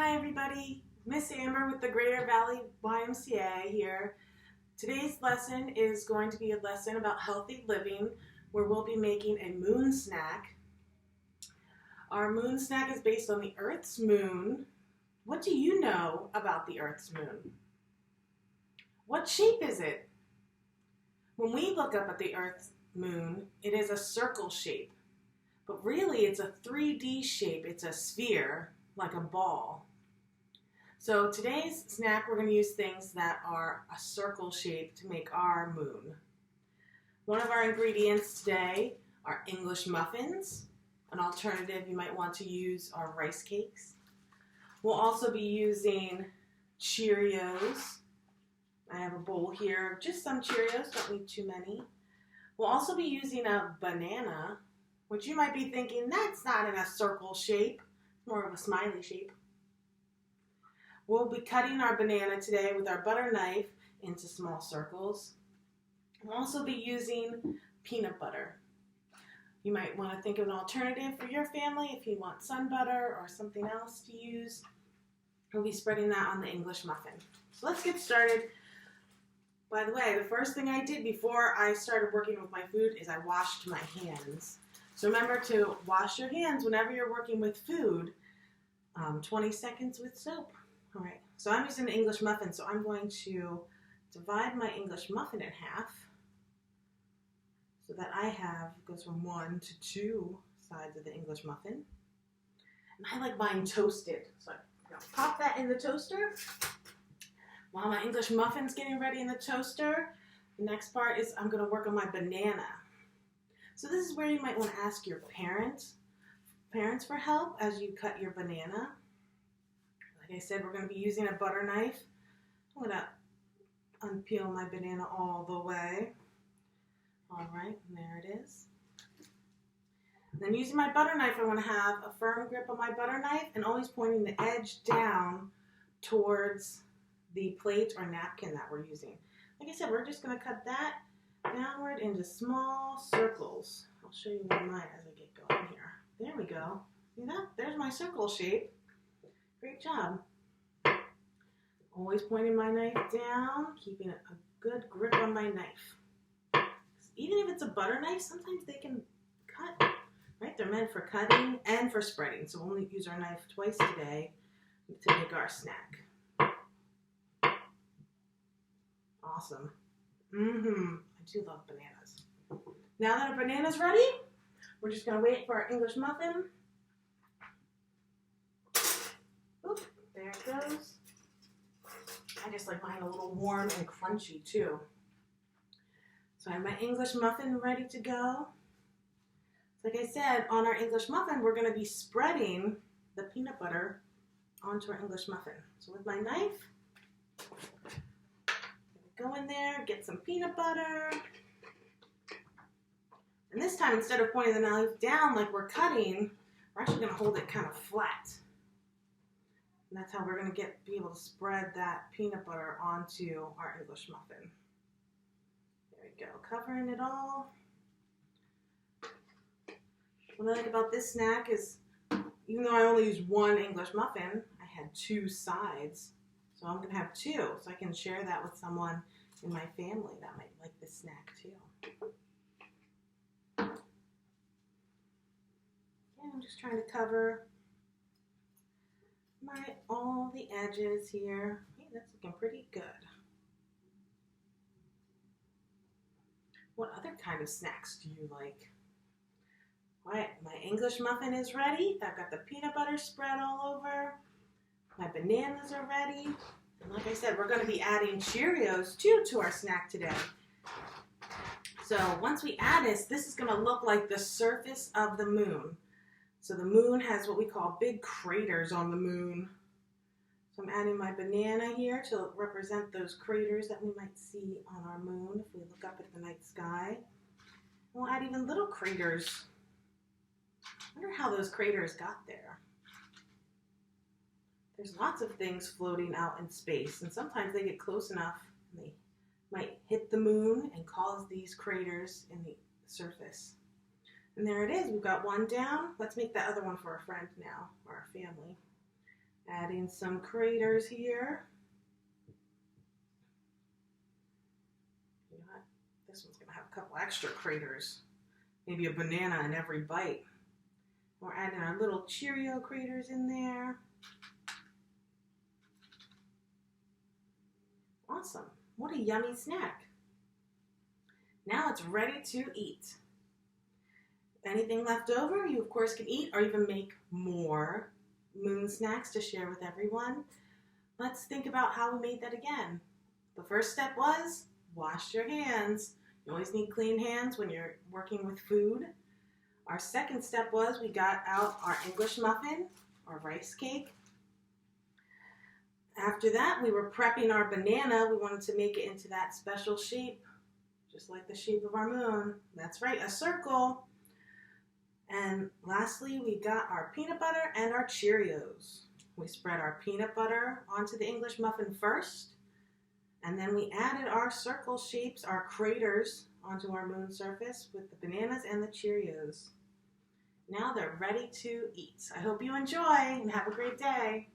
Hi everybody, Miss Amber with the Greater Valley YMCA here. Today's lesson is going to be a lesson about healthy living where we'll be making a moon snack. Our moon snack is based on the Earth's moon. What do you know about the Earth's moon? What shape is it? When we look up at the Earth's moon, it is a circle shape, but really it's a 3D shape. It's a sphere, like a ball. So today's snack, we're going to use things that are a circle shape to make our moon. One of our ingredients today are English muffins. An alternative you might want to use are rice cakes. We'll also be using Cheerios. I have a bowl here of just some Cheerios, don't need too many. We'll also be using a banana, which you might be thinking, that's not in a circle shape, more of a smiley shape. We'll be cutting our banana today with our butter knife into small circles. We'll also be using peanut butter. You might want to think of an alternative for your family if you want sun butter or something else to use. We'll be spreading that on the English muffin. So let's get started. By the way, the first thing I did before I started working with my food is I washed my hands. So remember to wash your hands whenever you're working with food. 20 seconds with soap. All right, so I'm using the English muffin, so I'm going to divide my English muffin in half so that goes from 1 to 2 sides of the English muffin. And I like mine toasted, so I'm going to pop that in the toaster. While my English muffin's getting ready in the toaster, the next part is I'm going to work on my banana. So this is where you might want to ask your parents for help as you cut your banana. Like I said, we're going to be using a butter knife. I'm going to unpeel my banana all the way. All right, and there it is. And then using my butter knife, I want to have a firm grip on my butter knife and always pointing the edge down towards the plate or napkin that we're using. Like I said, we're just going to cut that downward into small circles. I'll show you one of mine as I get going here. There we go. See that? There's my circle shape. Great job. Always pointing my knife down, keeping a good grip on my knife. Even if it's a butter knife, sometimes they can cut, right? They're meant for cutting and for spreading. So we'll only use our knife twice today to make our snack. Awesome. I do love bananas. Now that our banana's ready, we're just going to wait for our English muffin. Oop, there it goes. I just like mine a little warm and crunchy too. So I have my English muffin ready to go. Like I said, on our English muffin, we're going to be spreading the peanut butter onto our English muffin. So with my knife, go in there, get some peanut butter. And this time, instead of pointing the knife down like we're cutting, we're actually going to hold it kind of flat. And that's how we're going to be able to spread that peanut butter onto our English muffin. There we go, covering it all. What I like about this snack is, even though I only used one English muffin, I had 2 sides. So I'm going to have 2, so I can share that with someone in my family that might like this snack too. Okay, I'm just trying to cover all the edges here. Hey, that's looking pretty good. What other kind of snacks do you like? All right, my English muffin is ready. I've got the peanut butter spread all over. My bananas are ready. And like I said, we're going to be adding Cheerios too to our snack today. So once we add this is going to look like the surface of the moon. So the moon has what we call big craters on the moon. So I'm adding my banana here to represent those craters that we might see on our moon if we look up at the night sky. And we'll add even little craters. I wonder how those craters got there. There's lots of things floating out in space, and sometimes they get close enough and they might hit the moon and cause these craters in the surface. And there it is. We've got one down. Let's make the other one for a friend now, or our family. Add Adding some craters here. This one's going to have a couple extra craters. Maybe a banana in every bite. We're adding our little Cheerio craters in there. Awesome. What a yummy snack. Now it's ready to eat. Anything left over, you of course can eat or even make more moon snacks to share with everyone. Let's think about how we made that again. The first step was wash your hands. You always need clean hands when you're working with food. Our second step was we got out our English muffin or rice cake. After that, we were prepping our banana. We wanted to make it into that special shape, just like the shape of our moon. That's right, a circle. And lastly, we got our peanut butter and our Cheerios. We spread our peanut butter onto the English muffin first, and then we added our circle shapes, our craters, onto our moon surface with the bananas and the Cheerios. Now they're ready to eat. I hope you enjoy and have a great day.